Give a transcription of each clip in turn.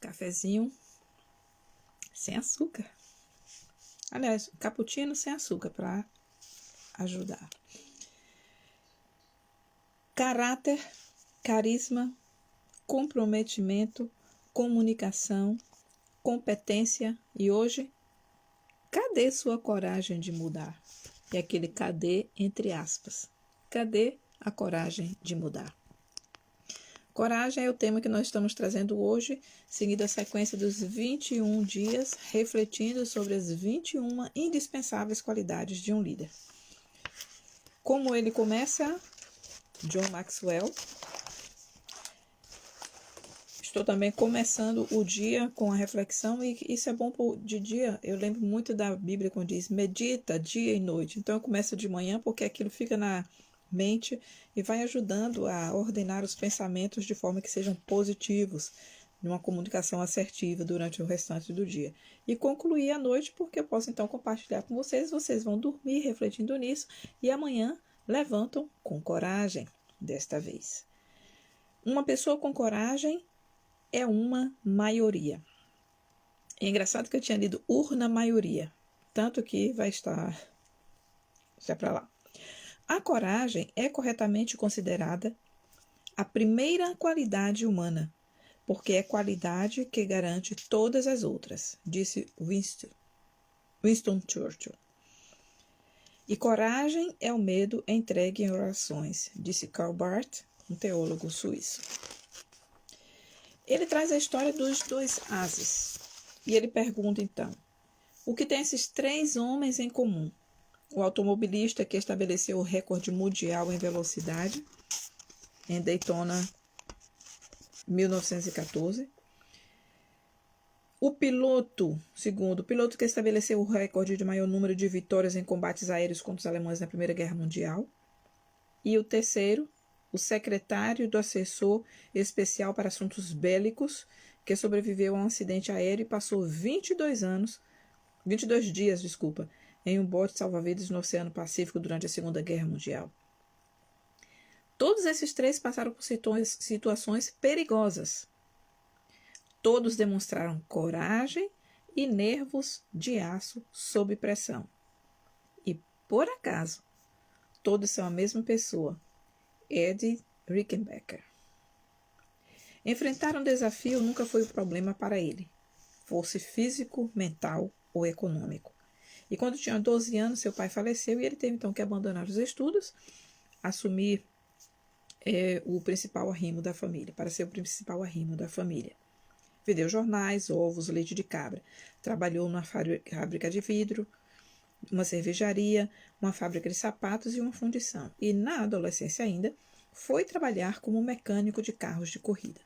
Cafezinho sem açúcar. Aliás, cappuccino sem açúcar para ajudar. Caráter, carisma, comprometimento, comunicação, competência. E hoje, cadê sua coragem de mudar? É aquele cadê entre aspas. Cadê a coragem de mudar? Coragem é o tema que nós estamos trazendo hoje, seguindo a sequência dos 21 dias, refletindo sobre as 21 indispensáveis qualidades de um líder. Como ele começa, John Maxwell. Estou também começando o dia com a reflexão, e isso é bom de dia. Eu lembro muito da Bíblia quando diz, medita dia e noite. Então eu começo de manhã porque aquilo fica na mente e vai ajudando a ordenar os pensamentos de forma que sejam positivos, numa comunicação assertiva durante o restante do dia. E concluir à noite porque eu posso então compartilhar com vocês, vocês vão dormir refletindo nisso e amanhã levantam com coragem desta vez. Uma pessoa com coragem é uma maioria. É engraçado que eu tinha lido urna maioria, tanto que vai estar já para lá. A coragem é corretamente considerada a primeira qualidade humana, porque é qualidade que garante todas as outras, disse Winston Churchill. E coragem é o medo entregue em orações, disse Karl Barth, um teólogo suíço. Ele traz a história dos dois ases. E ele pergunta, então, o que tem esses três homens em comum? O automobilista que estabeleceu o recorde mundial em velocidade em Daytona, 1914. O piloto que estabeleceu o recorde de maior número de vitórias em combates aéreos contra os alemães na Primeira Guerra Mundial. E o terceiro, o secretário do assessor especial para assuntos bélicos, que sobreviveu a um acidente aéreo e passou 22 dias, em um bote salva-vidas no Oceano Pacífico durante a Segunda Guerra Mundial. Todos esses três passaram por situações perigosas. Todos demonstraram coragem e nervos de aço sob pressão. E, por acaso, todos são a mesma pessoa, Ed Rickenbacker. Enfrentar um desafio nunca foi o problema para ele, fosse físico, mental ou econômico. E quando tinha 12 anos, seu pai faleceu e ele teve então que abandonar os estudos, assumir o principal arrimo da família, para ser o principal arrimo da família. Vendeu jornais, ovos, leite de cabra. Trabalhou numa fábrica de vidro, uma cervejaria, uma fábrica de sapatos e uma fundição. E na adolescência ainda, foi trabalhar como mecânico de carros de corrida.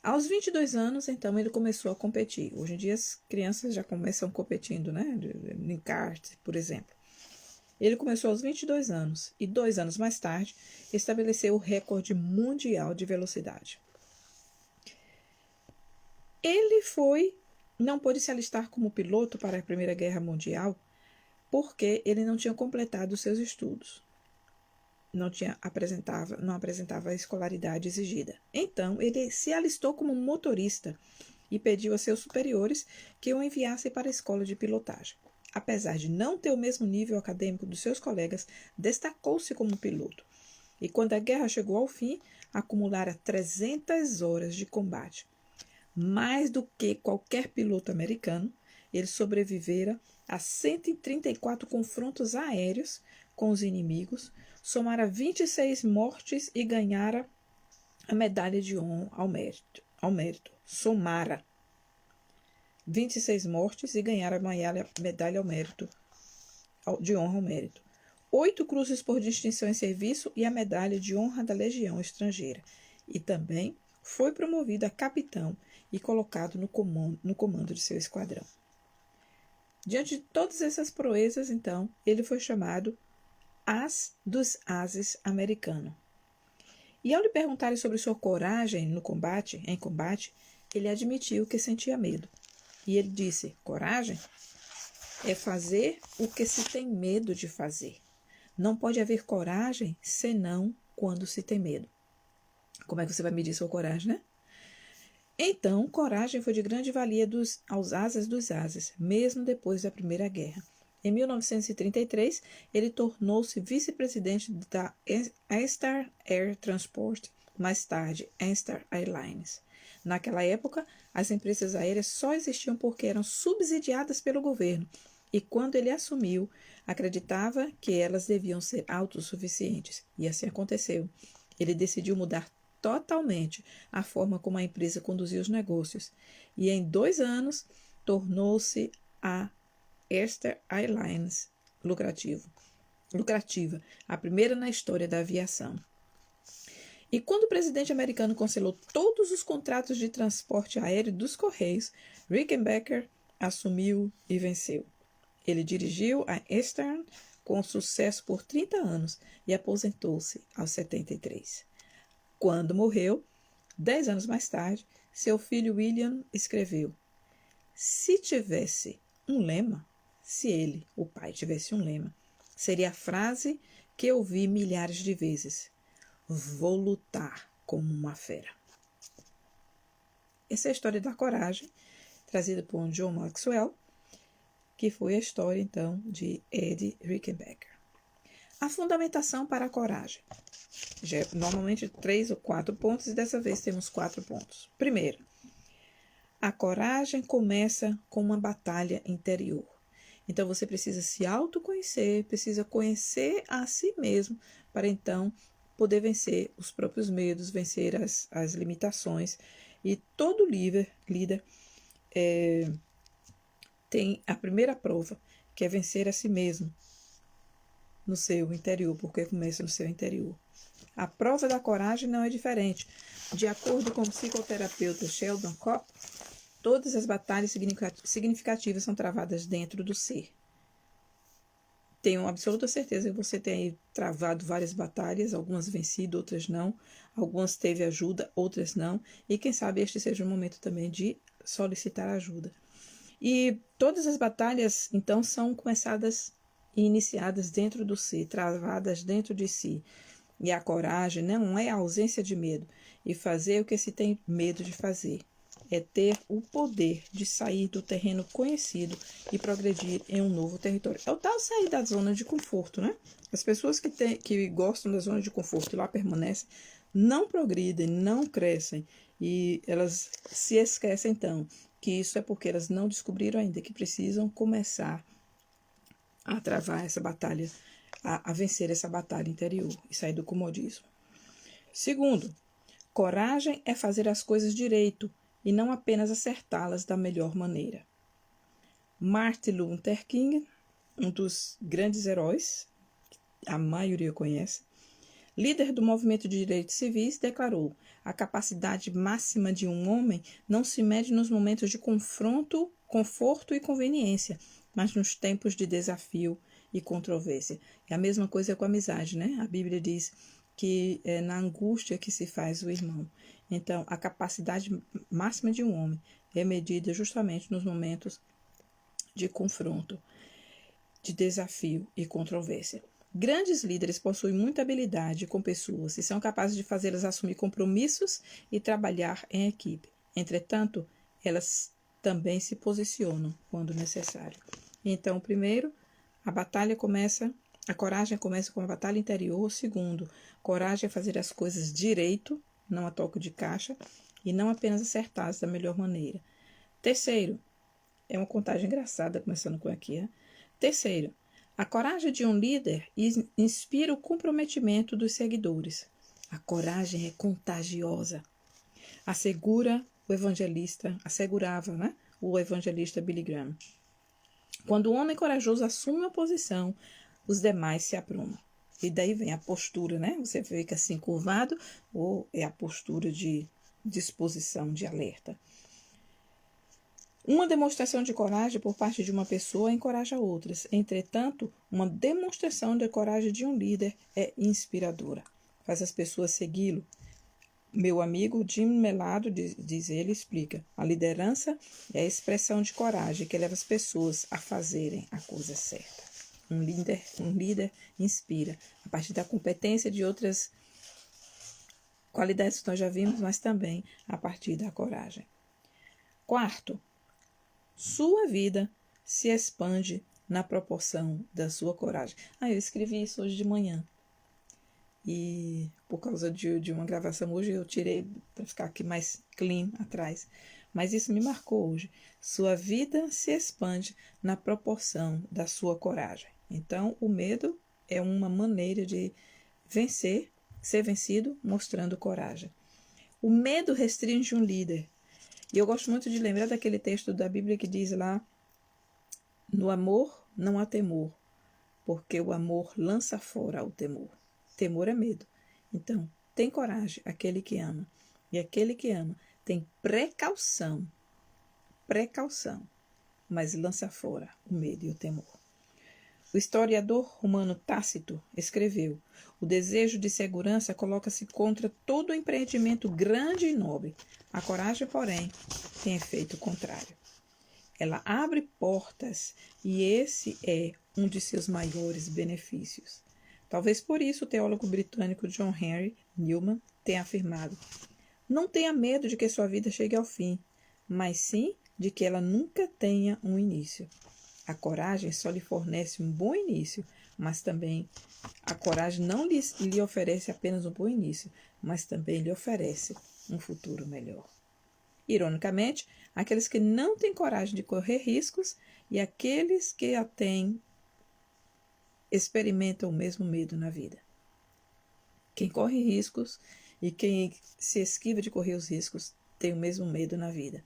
Aos 22 anos, então, ele começou a competir. Hoje em dia, as crianças já começam competindo, né? Em kart, por exemplo. Ele começou aos 22 anos e 2 anos mais tarde, estabeleceu o recorde mundial de velocidade. Ele não pôde se alistar como piloto para a Primeira Guerra Mundial porque ele não tinha completado os seus estudos. Não apresentava a escolaridade exigida. Então, ele se alistou como motorista e pediu a seus superiores que o enviassem para a escola de pilotagem. Apesar de não ter o mesmo nível acadêmico dos seus colegas, destacou-se como piloto. E quando a guerra chegou ao fim, acumulara 300 horas de combate. Mais do que qualquer piloto americano, ele sobrevivera a 134 confrontos aéreos com os inimigos, somara 26 mortes e ganhara a medalha de honra ao mérito. Somara 26 mortes e ganhara a medalha ao mérito, de honra ao mérito. 8 cruzes por distinção em serviço e a medalha de honra da Legião Estrangeira. E também foi promovido a capitão e colocado no comando de seu esquadrão. Diante de todas essas proezas, então, ele foi chamado As dos Ases americano. E ao lhe perguntarem sobre sua coragem em combate, ele admitiu que sentia medo. E ele disse, coragem é fazer o que se tem medo de fazer. Não pode haver coragem senão quando se tem medo. Como é que você vai medir sua coragem, né? Então, coragem foi de grande valia aos asas dos ases, mesmo depois da Primeira Guerra. Em 1933, ele tornou-se vice-presidente da Anstar Air Transport, mais tarde Anstar Airlines. Naquela época, as empresas aéreas só existiam porque eram subsidiadas pelo governo, e quando ele assumiu, acreditava que elas deviam ser autossuficientes, e assim aconteceu. Ele decidiu mudar totalmente a forma como a empresa conduzia os negócios, e em 2 anos tornou-se a Anstar Airlines lucrativa, a primeira na história da aviação. E quando o presidente americano cancelou todos os contratos de transporte aéreo dos Correios, Rickenbacker assumiu e venceu. Ele dirigiu a Eastern com sucesso por 30 anos e aposentou-se aos 73. Quando morreu, 10 anos mais tarde, seu filho William escreveu: se tivesse um lema, se ele, o pai, tivesse um lema, seria a frase que eu ouvi milhares de vezes: vou lutar como uma fera. Essa é a história da coragem, trazida por John Maxwell, que foi a história, então, de Ed Rickenbacker. A fundamentação para a coragem. Normalmente 3 ou 4 pontos, e dessa vez temos 4 pontos. Primeiro, a coragem começa com uma batalha interior. Então, você precisa se autoconhecer, precisa conhecer a si mesmo, para então poder vencer os próprios medos, vencer as limitações. E todo líder tem a primeira prova, que é vencer a si mesmo no seu interior, porque começa no seu interior. A prova da coragem não é diferente. De acordo com o psicoterapeuta Sheldon Kopp, todas as batalhas significativas são travadas dentro do ser. Tenho absoluta certeza que você tem travado várias batalhas, algumas vencido, outras não. Algumas teve ajuda, outras não. E quem sabe este seja o momento também de solicitar ajuda. E todas as batalhas, então, são começadas e iniciadas dentro do si, travadas dentro de si. E a coragem não é a ausência de medo e fazer o que se tem medo de fazer. É ter o poder de sair do terreno conhecido e progredir em um novo território. É o tal sair da zona de conforto, né? As pessoas que gostam da zona de conforto e lá permanecem, não progridem, não crescem. E elas se esquecem, então, que isso é porque elas não descobriram ainda que precisam começar a travar essa batalha, a vencer essa batalha interior e sair do comodismo. Segundo, coragem é fazer as coisas direito e não apenas acertá-las da melhor maneira. Martin Luther King, um dos grandes heróis, a maioria conhece, líder do movimento de direitos civis, declarou: a capacidade máxima de um homem não se mede nos momentos de confronto, conforto e conveniência, mas nos tempos de desafio e controvérsia. É a mesma coisa com a amizade, né? A Bíblia diz que é na angústia que se faz o irmão. Então, a capacidade máxima de um homem é medida justamente nos momentos de confronto, de desafio e controvérsia. Grandes líderes possuem muita habilidade com pessoas e são capazes de fazê-las assumir compromissos e trabalhar em equipe. Entretanto, elas também se posicionam quando necessário. Então, primeiro, a coragem começa com a batalha interior. Segundo, coragem é fazer as coisas direito, não a toque de caixa, e não apenas acertadas da melhor maneira. Terceiro, é uma contagem engraçada, começando com aqui, né? Terceiro, a coragem de um líder inspira o comprometimento dos seguidores. A coragem é contagiosa. Assegurava, né? O evangelista Billy Graham. Quando o homem corajoso assume uma posição, os demais se aprumam. E daí vem a postura, né? Você fica assim curvado, ou é a postura de disposição, de alerta. Uma demonstração de coragem por parte de uma pessoa encoraja outras. Entretanto, uma demonstração de coragem de um líder é inspiradora. Faz as pessoas segui-lo. Meu amigo Jim Melado, diz ele, explica: a liderança é a expressão de coragem que leva as pessoas a fazerem a coisa certa. Um líder inspira a partir da competência de outras Qualidades que nós já vimos, mas também a partir da coragem. Quarto, sua vida se expande na proporção da sua coragem. Eu escrevi isso hoje de manhã. E por causa de uma gravação hoje, eu tirei para ficar aqui mais clean atrás. Mas isso me marcou hoje. Sua vida se expande na proporção da sua coragem. Então, o medo é uma maneira de vencer, ser vencido, mostrando coragem. O medo restringe um líder. E eu gosto muito de lembrar daquele texto da Bíblia que diz lá: no amor não há temor, porque o amor lança fora o temor. Temor é medo. Então, tem coragem aquele que ama. E aquele que ama tem precaução, mas lança fora o medo e o temor. O historiador romano Tácito escreveu: o desejo de segurança coloca-se contra todo empreendimento grande e nobre. A coragem, porém, tem efeito contrário. Ela abre portas e esse é um de seus maiores benefícios. Talvez por isso o teólogo britânico John Henry Newman tenha afirmado: não tenha medo de que sua vida chegue ao fim, mas sim de que ela nunca tenha um início. A coragem só lhe fornece um bom início, mas também a coragem não lhe oferece apenas um bom início, mas também lhe oferece um futuro melhor. Ironicamente, aqueles que não têm coragem de correr riscos e aqueles que a têm experimentam o mesmo medo na vida. Quem corre riscos e quem se esquiva de correr os riscos tem o mesmo medo na vida.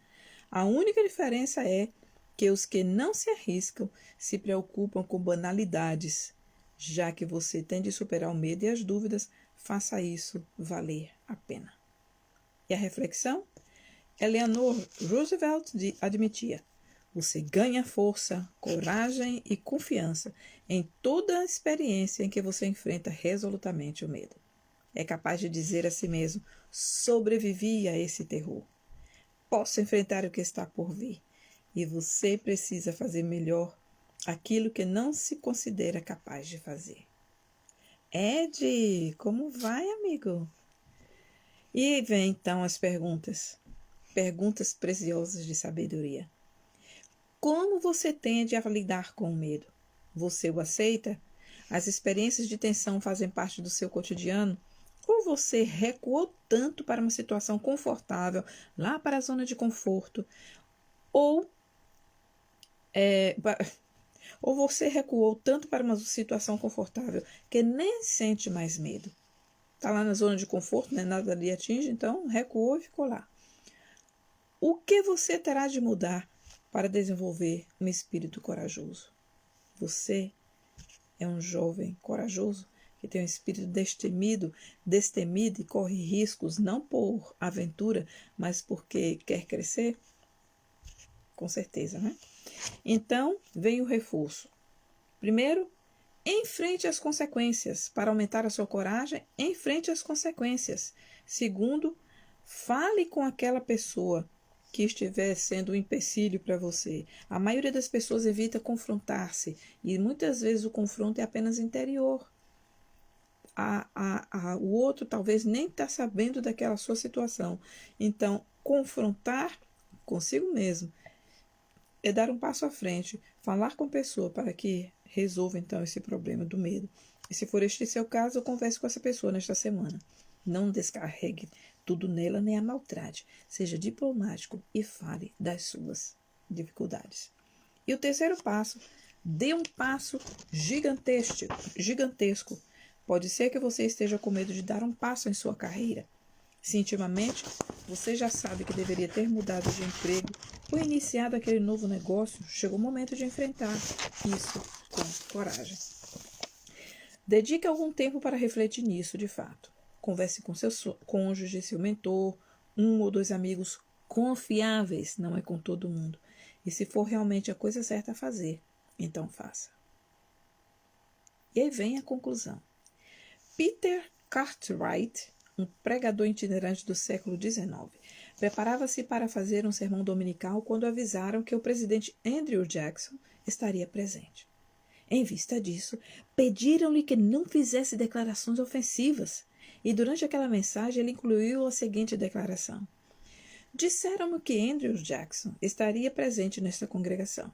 A única diferença é que os que não se arriscam se preocupam com banalidades. Já que você tem de superar o medo e as dúvidas, faça isso valer a pena. E a reflexão? Eleanor Roosevelt admitia: você ganha força, coragem e confiança em toda a experiência em que você enfrenta resolutamente o medo. É capaz de dizer a si mesmo: sobrevivi a esse terror. Posso enfrentar o que está por vir. E você precisa fazer melhor aquilo que não se considera capaz de fazer. Ed, como vai, amigo? E vem então as perguntas. Perguntas preciosas de sabedoria. Como você tende a lidar com o medo? Você o aceita? As experiências de tensão fazem parte do seu cotidiano? Ou você recuou tanto para uma situação confortável, lá para a zona de conforto? Ou você recuou tanto para uma situação confortável que nem sente mais medo? Está lá na zona de conforto, né? Nada lhe atinge, então recuou e ficou lá. O que você terá de mudar para desenvolver um espírito corajoso? Você é um jovem corajoso que tem um espírito destemido e corre riscos não por aventura, mas porque quer crescer? Com certeza, né? Então, vem o reforço. Primeiro, enfrente as consequências. Para aumentar a sua coragem, enfrente as consequências. Segundo, fale com aquela pessoa que estiver sendo um empecilho para você. A maioria das pessoas evita confrontar-se e muitas vezes o confronto é apenas interior. O outro talvez nem está sabendo daquela sua situação. Então, confrontar consigo mesmo é dar um passo à frente, falar com a pessoa para que resolva então esse problema do medo. E se for este seu caso, converse com essa pessoa nesta semana. Não descarregue tudo nela nem a maltrate. Seja diplomático e fale das suas dificuldades. E o terceiro passo, dê um passo gigantesco. Pode ser que você esteja com medo de dar um passo em sua carreira. Se intimamente você já sabe que deveria ter mudado de emprego ou iniciado aquele novo negócio, chegou o momento de enfrentar isso com coragem. Dedique algum tempo para refletir nisso de fato. Converse com seu cônjuge, seu mentor, 1 ou 2 amigos confiáveis, não é com todo mundo. E se for realmente a coisa certa a fazer, então faça. E aí vem a conclusão. Peter Cartwright, um pregador itinerante do século XIX, preparava-se para fazer um sermão dominical quando avisaram que o presidente Andrew Jackson estaria presente. Em vista disso, pediram-lhe que não fizesse declarações ofensivas. E durante aquela mensagem ele incluiu a seguinte declaração: disseram-me que Andrew Jackson estaria presente nesta congregação.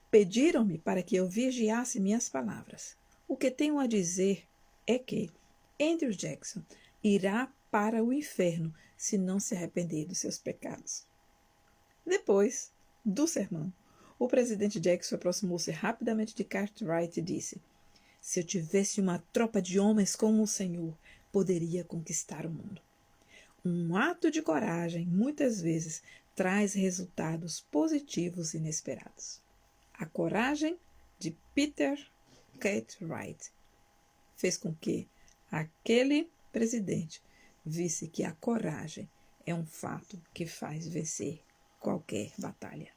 Pediram-me para que eu vigiasse minhas palavras. O que tenho a dizer é que Andrew Jackson irá para o inferno se não se arrepender dos seus pecados. Depois do sermão, o presidente Jackson aproximou-se rapidamente de Cartwright e disse: se eu tivesse uma tropa de homens como o Senhor, poderia conquistar o mundo. Um ato de coragem, muitas vezes, traz resultados positivos inesperados. A coragem de Peter Cartwright fez com que aquele presidente visse que a coragem é um fato que faz vencer qualquer batalha.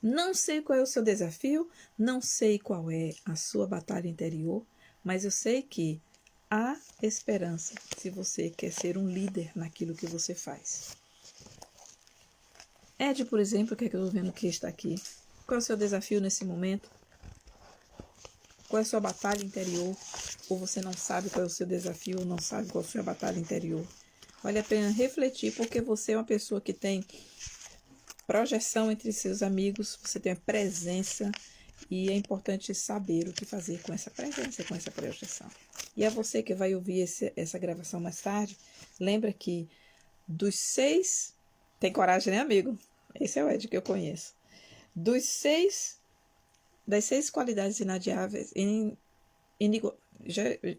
Não sei qual é o seu desafio, não sei qual é a sua batalha interior, mas eu sei que há esperança se você quer ser um líder naquilo que você faz. Ed, por exemplo, que eu estou vendo que está aqui. Qual é o seu desafio nesse momento? Qual é a sua batalha interior? Ou você não sabe qual é o seu desafio, ou não sabe qual é a sua batalha interior? Vale a pena refletir, porque você é uma pessoa que tem projeção entre seus amigos, você tem a presença, e é importante saber o que fazer com essa presença, com essa projeção. E a você que vai ouvir essa gravação mais tarde, lembra que dos 6... Tem coragem, né, amigo? Esse é o Ed que eu conheço. Das 6 qualidades inadiáveis,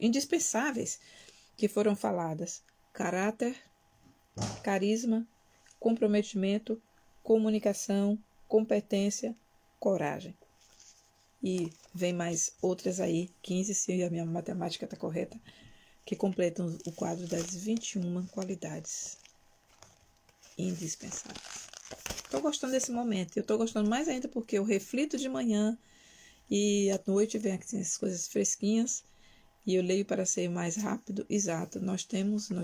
indispensáveis que foram faladas: caráter, carisma, comprometimento, comunicação, competência, coragem. E vem mais outras aí, 15, se a minha matemática está correta, que completam o quadro das 21 qualidades indispensáveis. Estou gostando desse momento. Eu estou gostando mais ainda porque eu reflito de manhã e à noite vem aqui as coisas fresquinhas e eu leio para ser mais rápido. Exato, nós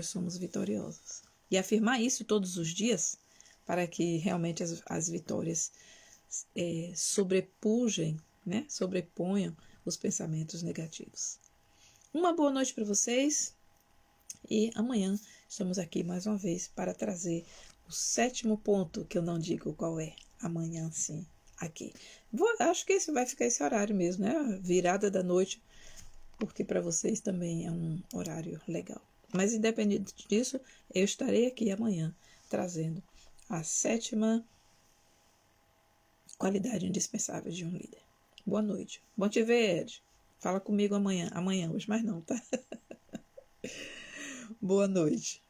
somos vitoriosos. E afirmar isso todos os dias para que realmente as vitórias sobreponham os pensamentos negativos. Uma boa noite para vocês e amanhã estamos aqui mais uma vez para trazer o 7º ponto, que eu não digo qual é, amanhã sim, aqui. Acho que vai ficar esse horário mesmo, né? Virada da noite, porque para vocês também é um horário legal. Mas independente disso, eu estarei aqui amanhã trazendo a 7ª qualidade indispensável de um líder. Boa noite. Bom te ver, Ed. Fala comigo amanhã. Amanhã, hoje, mas não, tá? Boa noite.